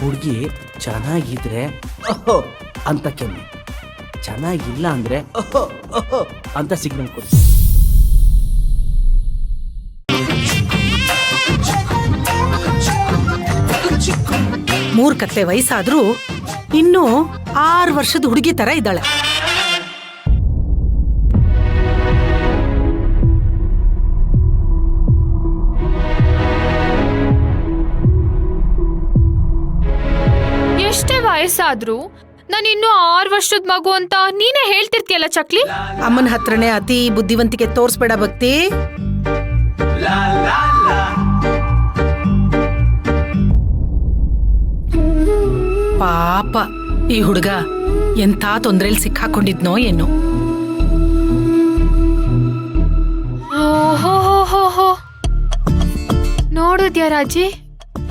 ಹುಡುಗಿ ಚೆನ್ನಾಗಿದ್ರೆ ಓಹೋ ಅಂತ ಕೆಮ್ಮಿ, ಚೆನ್ನಾಗಿಲ್ಲ ಅಂದ್ರೆ ಓಹೋ ಓಹೋ ಅಂತ ಸಿಗ್ನಲ್ ಕೊಡಿ. ಮೂರ್ಕತ್ತೆ ವಯಸ್ಸಾದ್ರೂ ಇನ್ನೂ 6 ವರ್ಷದ ಹುಡುಗಿ ತರ ಇದ್ದಾಳೆ. ಎಷ್ಟೇ ವಯಸ್ಸಾದ್ರೂ ನಾನು ಇನ್ನೂ 6 ವರ್ಷದ ಮಗು ಅಂತ ನೀನೇ ಹೇಳ್ತಿರ್ತೀಯಲ್ಲ ಚಕ್ಲಿ. ಅಮ್ಮನ ಹತ್ರನೇ ಅತಿ ಬುದ್ಧಿವಂತಿಕೆ ತೋರ್ಸ್ಬೇಡ ಭಕ್ತಿ. ಪಾಪ ಈ ಹುಡುಗ ಎಂಥ ತೊಂದ್ರೆಯಲ್ಲಿ ಸಿಕ್ಕಾಕೊಂಡಿದ್ನೋ ಏನೋ. ಓಹೋ ನೋಡುದ್ಯಾ ರಾಜಿ,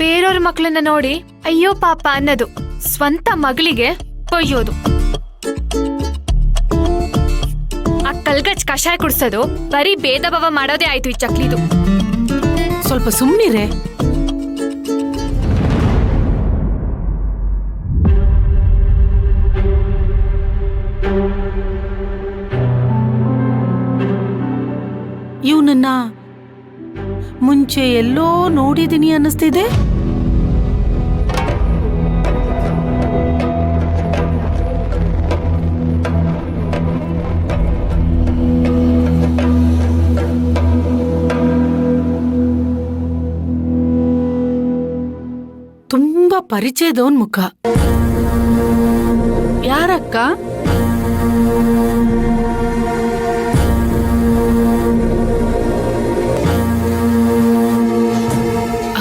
ಬೇರೆಯವ್ರ ಮಕ್ಳನ್ನ ನೋಡಿ ಅಯ್ಯೋ ಪಾಪ ಅನ್ನೋದು, ಸ್ವಂತ ಮಗಳಿಗೆ ಕೊಯ್ಯೋದು. ಆ ಕಲ್ಗಚ್ ಕಷಾಯ ಕುಡ್ಸೋದು ಬರೀ ಭೇದ ಭಾವ ಮಾಡೋದೇ ಆಯ್ತು ಈ ಚಕ್ಲಿದು. ಸ್ವಲ್ಪ ಸುಮ್ನಿರೆ. ಇವನನ್ನ ಮುಂಚೆ ಎಲ್ಲೋ ನೋಡಿದೀನಿ ಅನ್ನಿಸ್ತಿದೆ. ತುಂಬಾ ಪರಿಚಯದವನ್ ಮುಖ. ಯಾರಕ್ಕ?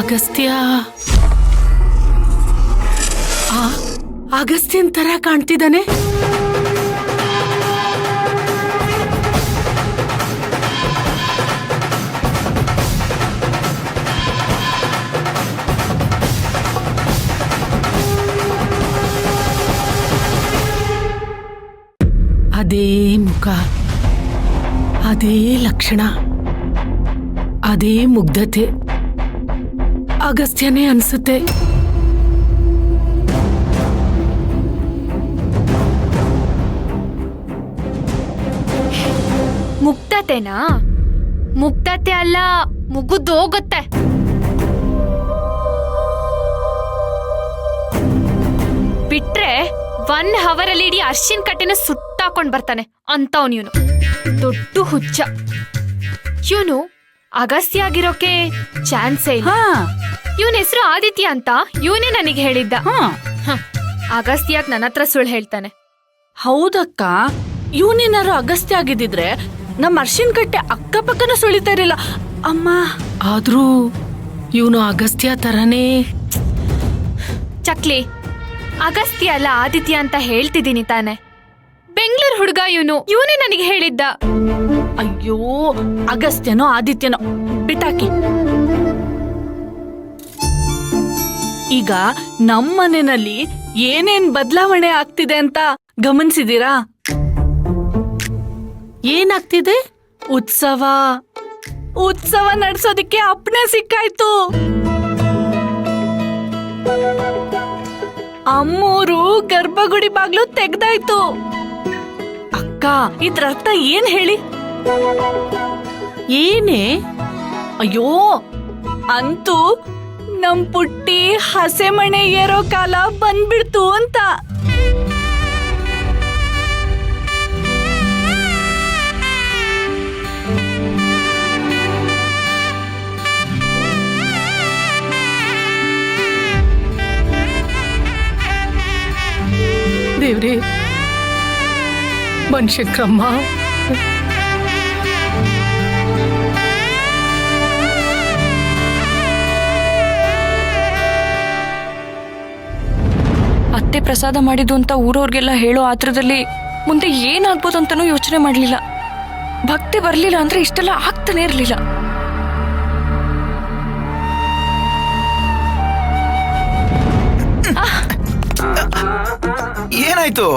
ಅಗಸ್ತ್ಯ. ಅಗಸ್ತ್ಯನ್ ತರ ಕಾಣ್ತಿದ್ದಾನೆ. ಅದೇ ಮುಖ, ಅದೇ ಲಕ್ಷಣ, ಅದೇ ಮುಗ್ಧತೆ. ಅಗಸ್ತ್ಯನೇ ಅನ್ಸುತ್ತೆ. ಮುಗ್ಧತೆನಾ? ಮುಗ್ಧತೆ ಅಲ್ಲ, ಮುಗುದೋಗುತ್ತೆ. ಬಿಟ್ರೆ 1 ಅವರಲ್ಲಿ ಇಡೀ ಅರ್ಶಿನ್ ಕಟ್ಟೆನ ಸುತ್ತಾಕೊಂಡ್ ಬರ್ತಾನೆ ಅಂತವನ್ ಇವನು. ದೊಡ್ಡ ಹುಚ್ಚ ಇವನು. ಅಗಸ್ತ್ಯ ಆಗಿರೋಕೆ ಚಾನ್ಸೇ ಇಲ್ಲ. ಇವನ ಹೆಸರು ಆದಿತ್ಯ ಅಂತ ಇವನೇ ನನಗೆ ಹೇಳಿದ್ದ. ಅಗಸ್ತ್ಯಾಗ್ ನನ್ನ ಹತ್ರ ಸುಳ್ಳು ಹೇಳ್ತಾನೆ. ಹೌದಕ್ಕ, ಇವನೇನಾರು ಅಗಸ್ತ್ಯ ಆಗಿದ್ದಿದ್ರೆ ನಮ್ಮ ಅರ್ಶಿನ್ ಕಟ್ಟೆ ಅಕ್ಕಪಕ್ಕನ ಸುಳಿತಾ ಇರಲಿಲ್ಲ ಅಮ್ಮ. ಆದ್ರೂ ಇವನು ಅಗಸ್ತ್ಯ ತರನೇ. ಚಕ್ಲಿ, ಅಗಸ್ತ್ಯ ಅಲ್ಲ ಆದಿತ್ಯ ಅಂತ ಹೇಳ್ತಿದ್ದೀನಿ ತಾನೆ. ಬೆಂಗಳೂರು ಹುಡುಗ ಇವನೇ ನನಗೆ ಹೇಳಿದ್ದ. ಅಯ್ಯೋ, ಅಗಸ್ತ್ಯನೋ ಆದಿತ್ಯನೋ ಬಿಟ್ಟಾಕಿ. ಈಗ ನಮ್ಮನೆಯಲ್ಲಿ ಏನೇನ್ ಬದಲಾವಣೆ ಆಗ್ತಿದೆ ಅಂತ ಗಮನಿಸಿದೀರಾ? ಏನಾಗ್ತಿದೆ? ಉತ್ಸವ ನಡ್ಸೋದಿಕ್ಕೆ ಅಪ್ಪಣೆ ಸಿಕ್ಕಾಯ್ತು. ಅಮ್ಮೂರು ಗರ್ಭಗುಡಿ ಬಾಗ್ಲು ತೆಗ್ದಾಯ್ತು. ಅಕ್ಕ, ಇದ್ರ ಅರ್ಥ ಏನ್ ಹೇಳಿ? ಏನೇ? ಅಯ್ಯೋ, ಅಂತೂ ನಮ್ ಪುಟ್ಟಿ ಹಸೆಮಣೆ ಏರೋ ಕಾಲ ಬಂದ್ಬಿಡ್ತು ಅಂತ. ದೇವ್ರೇ, ಬನ್ಶಂಕ್ರಮ್ಮ, ಅತ್ತೆ ಪ್ರಸಾದ ಮಾಡಿದ್ದು ಅಂತ ಊರವ್ರಿಗೆಲ್ಲ ಹೇಳೋ ಆತ್ರದಲ್ಲಿ ಮುಂದೆ ಏನಾಗ್ಬೋದು ಅಂತಾನೂ ಯೋಚನೆ ಮಾಡಲಿಲ್ಲ. ಭಕ್ತಿ ಬರಲಿಲ್ಲ ಅಂದ್ರೆ ಇಷ್ಟೆಲ್ಲ ಆಗ್ತಾನೆ ಇರಲಿಲ್ಲ. ಏನಾಯ್ತು?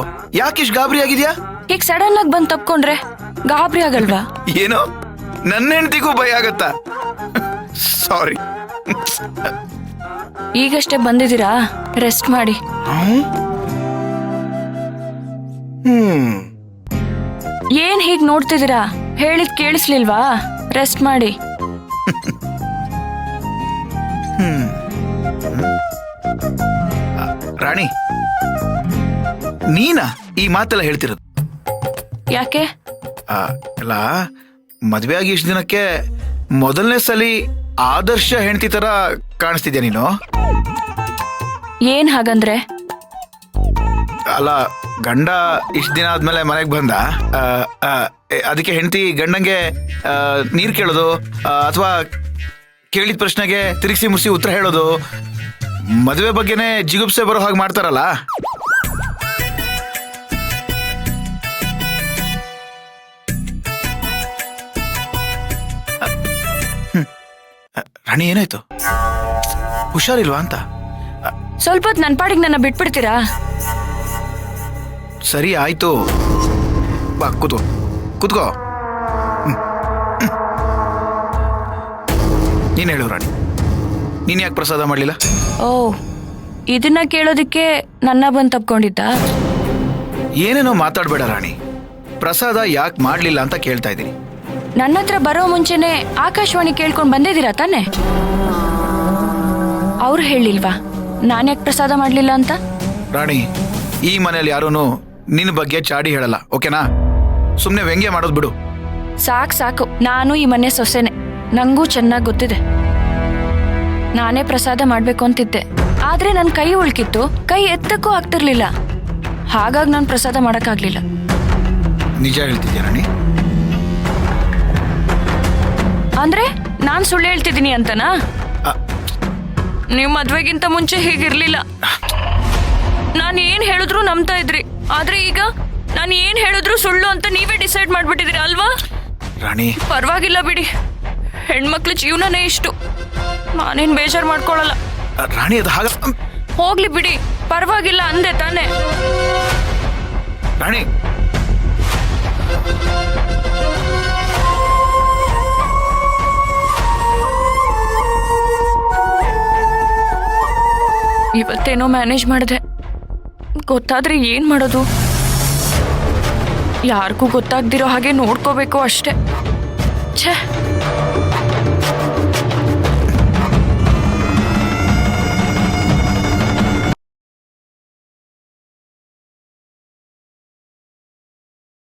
ಯಾಕಿಷ್ಟು ಗಾಬರಿ ಆಗಿದ್ಯಾ? ಈಗ ಸಡನ್ ಆಗಿ ಬಂದು ತಪ್ಕೊಂಡ್ರೆ ಗಾಬರಿ ಆಗಲ್ವಾ? ಏನೋ ನನ್ನ ಹೆಂಡತಿಗೂ ಭಯ ಆಗತ್ತಾ? ಸಾರಿ. ಈಗಷ್ಟೇ ಬಂದಿದ್ದೀರಾ, ರೆಸ್ಟ್ ಮಾಡಿ. ಏನ್ ಹೀಗ್ ನೋಡ್ತಿದ್ದೀರಾ? ಹೇಳಿದ್ ಕೇಳಿಸ್ಲಿಲ್ವಾ? ರೆಸ್ಟ್ ಮಾಡಿ. ರಾಣಿ, ನೀನಾ ಈ ಮಾತೆಲ್ಲ ಹೇಳ್ತಿರೋದು? ಯಾಕೆ? ಅಲ್ಲ, ಮದ್ವೆ ಆಗಿ ಇಷ್ಟು ದಿನಕ್ಕೆ ಮೊದಲನೇ ಸಲಿ ಆದರ್ಶ ಹೆಂಡತಿ ತರ ಕಾಣಿಸ್ತಿದ್ಯಾ ನೀನು? ಏನ್ ಹಾಗಂದ್ರೆ? ಅಲ್ಲ, ಗಂಡ ಇಷ್ಟು ದಿನ ಆದ್ಮೇಲೆ ಮನೆಗೆ ಬಂದ, ಅದಕ್ಕೆ ಹೆಂಡತಿ ಗಂಡಂಗೆ ನೀರ್ ಕೇಳೋದು ಅಥವಾ ಕೇಳಿದ ಪ್ರಶ್ನೆಗೆ ತಿರುಗಿಸಿ ಮುರಿಸಿ ಉತ್ತರ ಹೇಳೋದು, ಮದುವೆ ಬಗ್ಗೆನೇ ಜಿಗುಪ್ಸೆ ಬರೋ ಹಾಗೆ ಮಾಡ್ತಾರಲ್ಲ. ರಾಣಿ, ಏನಾಯ್ತು? ಹುಷಾರಿಲ್ವಾ ಅಂತ? ಸ್ವಲ್ಪ ಹೊತ್ತು ನನ್ನ ಪಾಡಿಗೆ ನನ್ನ ಬಿಟ್ಬಿಡ್ತೀರಾ? ಸರಿ ಆಯ್ತು, ಬಾ ಕೂತ್ಕೋ ಕೂತ್ಕೋ. ನೀನ್ ಹೇಳು ರಾಣಿ, ನೀನ್ ಯಾಕೆ ಪ್ರಸಾದ ಮಾಡ್ಲಿಲ್ಲ? ಓ, ಇದನ್ನ ಕೇಳೋದಿಕ್ಕೆ ನನ್ನ ಬಂದು ತಪ್ಕೊಂಡಿದ್ದ? ಏನೇನೋ ಮಾತಾಡ್ಬೇಡ ರಾಣಿ. ಪ್ರಸಾದ ಯಾಕೆ ಮಾಡ್ಲಿಲ್ಲ ಅಂತ ಕೇಳ್ತಾ ಇದ್ದೀನಿ. ನನ್ನ ಹತ್ರ ಬರೋ ಮುಂಚೆನೆ ಆಕಾಶವಾಣಿ ಕೇಳ್ಕೊಂಡ್ ಬಂದಿದ್ದೀರಾ ತಾನೆ? ಅವ್ರು ಹೇಳಿಲ್ವಾ ನಾನ್ಯಾಕೆ ಪ್ರಸಾದ ಮಾಡ್ಲಿಲ್ಲ ಅಂತ? ರಾಣಿ, ಈ ಮನೇಲಿ ಯಾರೂನು ನಿನ್ನ ಬಗ್ಗೆ ಚಾಡಿ ಹೇಳಲ್ಲ, ಓಕೆನಾ? ಸುಮ್ನೆ ವ್ಯಂಗ್ಯ ಮಾಡೋದು ಬಿಡು. ಸಾಕು, ನಾನು ಈ ಮನೆ ಸೊಸೆನೆ, ನಂಗೂ ಚೆನ್ನಾಗಿ ಗೊತ್ತಿದೆ. ನಾನೇ ಪ್ರಸಾದ ಮಾಡ್ಬೇಕು ಅಂತಿದ್ದೆ, ಆದ್ರೆ ನನ್ ಕೈ ಉಳ್ಕಿತ್ತು, ಕೈ ಎತ್ತಕ್ಕೂ ಆಗ್ತಿರ್ಲಿಲ್ಲ. ಹಾಗಾಗಿ ನಾನು ಪ್ರಸಾದ ಮಾಡಕ್ಕಾಗ್ಲಿಲ್ಲ. ನಿಜ ಹೇಳ್ತಿದ್ಯಾ ರಾಣಿ? ಅಂದ್ರೆ ನಾನ್ ಸುಳ್ಳು ಹೇಳ್ತಿದ್ದೀನಿ ಅಂತನಾ? ನೀವು ಮದ್ವೆಗಿಂತ ಮುಂಚೆ ಹೀಗಿರ್ಲಿಲ್ಲ. ನಾನು ಏನ್ ಹೇಳಿದ್ರು ನಂಬ್ತಾ ಇದ್ರಿ, ಆದ್ರೆ ಈಗ ನಾನು ಏನ್ ಹೇಳಿದ್ರು ಸುಳ್ಳು ಅಂತ ನೀವೇ ಡಿಸೈಡ್ ಮಾಡ್ಬಿಟ್ಟಿದ್ದೀರಿ ಅಲ್ವಾ? ರಾಣಿ, ಪರವಾಗಿಲ್ಲ ಬಿಡಿ, ಹೆಣ್ಮಕ್ಳ ಜೀವನನೇ ಇಷ್ಟು, ನಾನೇನ್ ಬೇಜಾರು ಮಾಡ್ಕೊಳಲ್ಲ. ರಾಣಿ, ಅದು ಹಾಗ ಹೋಗ್ಲಿ ಬಿಡಿ, ಪರವಾಗಿಲ್ಲ ಅಂದೆ ತಾನೆ. ರಾಣಿ, ಇವತ್ತೇನೋ ಮ್ಯಾನೇಜ್ ಮಾಡಿದೆ, ಗೊತ್ತಾದ್ರೆ ಏನ್ ಮಾಡೋದು? ಯಾರಿಗೂ ಗೊತ್ತಾಗ್ದಿರೋ ಹಾಗೆ ನೋಡ್ಕೋಬೇಕು ಅಷ್ಟೇ. ಛೇ.